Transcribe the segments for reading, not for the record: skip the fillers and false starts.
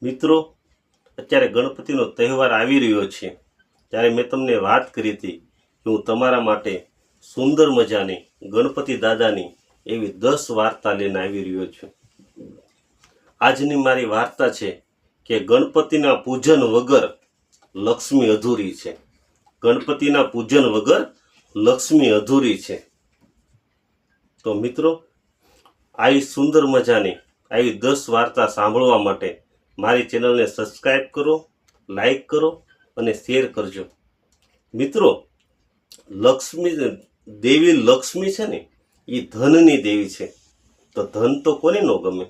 મિત્રો, અત્યારે ગણપતિનો તહેવાર આવી રહ્યો છે ત્યારે મેં તમને વાત કરી હતી કે હું તમારા માટે સુંદર મજાની ગણપતિ દાદાની એવી 10 વાર્તા લઈને આવી રહ્યો છું. આજની મારી વાર્તા છે કે ગણપતિના પૂજન વગર લક્ષ્મી અધૂરી છે. ગણપતિના પૂજન વગર લક્ષ્મી અધૂરી છે. તો મિત્રો, આવી સુંદર મજાની આવી 10 વાર્તા સાંભળવા માટે મારી ચેનલને સબસ્ક્રાઈબ કરો, લાઈક કરો અને શેર કરજો. મિત્રો, દેવી લક્ષ્મી છે ને, એ ધનની દેવી છે. તો ધન તો કોને ન ગમે,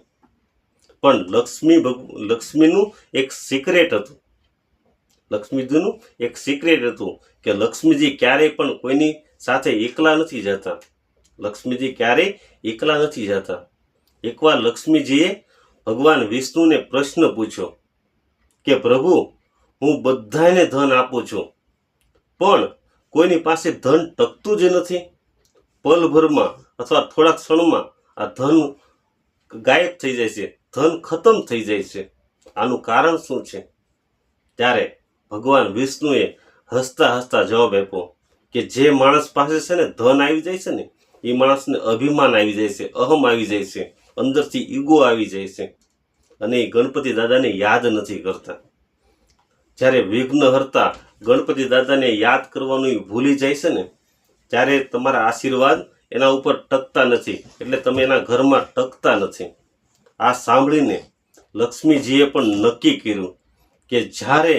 પણ લક્ષ્મીનું એક સિક્રેટ હતું. લક્ષ્મીજીનું એક સિક્રેટ હતું કે લક્ષ્મીજી ક્યારેય પણ કોઈની સાથે એકલા નથી જતા. લક્ષ્મીજી ક્યારેય એકલા નથી જતા. એકવાર લક્ષ્મીજીએ ભગવાન વિષ્ણુને પ્રશ્ન પૂછ્યો કે પ્રભુ, હું બધાને ધન આપું છું, પણ કોઈની પાસે ધન ટકતું જ નથી. પલભરમાં અથવા થોડાક ક્ષણમાં આ ધન ગાયબ થઈ જાય છે, ધન ખતમ થઈ જાય છે. આનું કારણ શું છે? ત્યારે ભગવાન વિષ્ણુએ હસતા હસતા જવાબ આપ્યો કે જે માણસ પાસે છે ને ધન આવી જાય છે ને, એ માણસને અભિમાન આવી જાય છે, અહમ આવી જાય છે, અંદરથી ઈગો આવી જાય છે અને એ ગણપતિ દાદાને યાદ નથી કરતા. જ્યારે વિઘ્નહર્તા ગણપતિ દાદાને યાદ કરવાનું એ ભૂલી જાય છે ને, ત્યારે તમારા આશીર્વાદ એના ઉપર ટકતા નથી, એટલે તમે એના ઘરમાં ટકતા નથી. આ સાંભળીને લક્ષ્મીજીએ પણ નક્કી કર્યું કે જ્યારે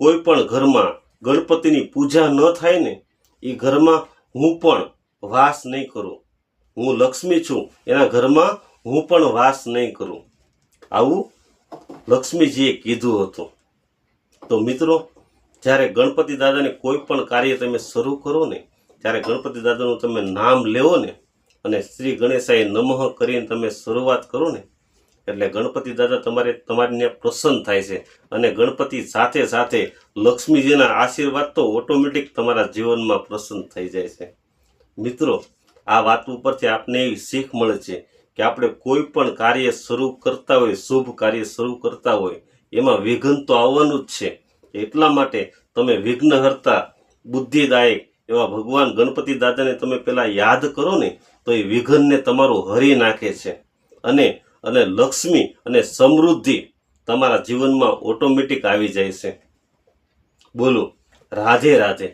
કોઈ પણ ઘરમાં ગણપતિની પૂજા ન થાય ને, એ ઘરમાં હું પણ વાસ નહીં કરું. હું લક્ષ્મી છું, એના ઘરમાં હું પણ વાસ નહીં કરું. આવું લક્ષ્મીજીએ કીધું હતું. તો મિત્રો, જ્યારે ગણપતિ દાદાને કોઈ પણ કાર્ય તમે શરૂ કરો ને, ત્યારે ગણપતિ દાદાનું તમે નામ લેવો ને અને શ્રી ગણેશાય નમઃ કરીને તમે શરૂઆત કરો ને, એટલે ગણપતિ દાદા તમારીને પ્રસન્ન થાય છે અને ગણપતિ સાથે સાથે લક્ષ્મીજીના આશીર્વાદ તો ઓટોમેટિક તમારા જીવનમાં પ્રસન્ન થઈ જાય છે. મિત્રો, આ વાત ઉપરથી આપને એવી શીખ મળે છે કે આપણે કોઈ પણ કાર્ય શરૂ કરતા હોય, શુભ કાર્ય શરૂ કરતા હોય, એમાં વિઘ્ન તો આવવાનું જ છે. એટલા માટે તમે વિઘ્નહર્તા, બુદ્ધિદાયક એવા ભગવાન ગણપતિ દાદાને તમે પહેલાં યાદ કરો ને, તો એ વિઘ્નને તમારું હરી નાખે છે અને લક્ષ્મી અને સમૃદ્ધિ તમારા જીવનમાં ઓટોમેટિક આવી જાય છે. બોલો રાધે રાધે.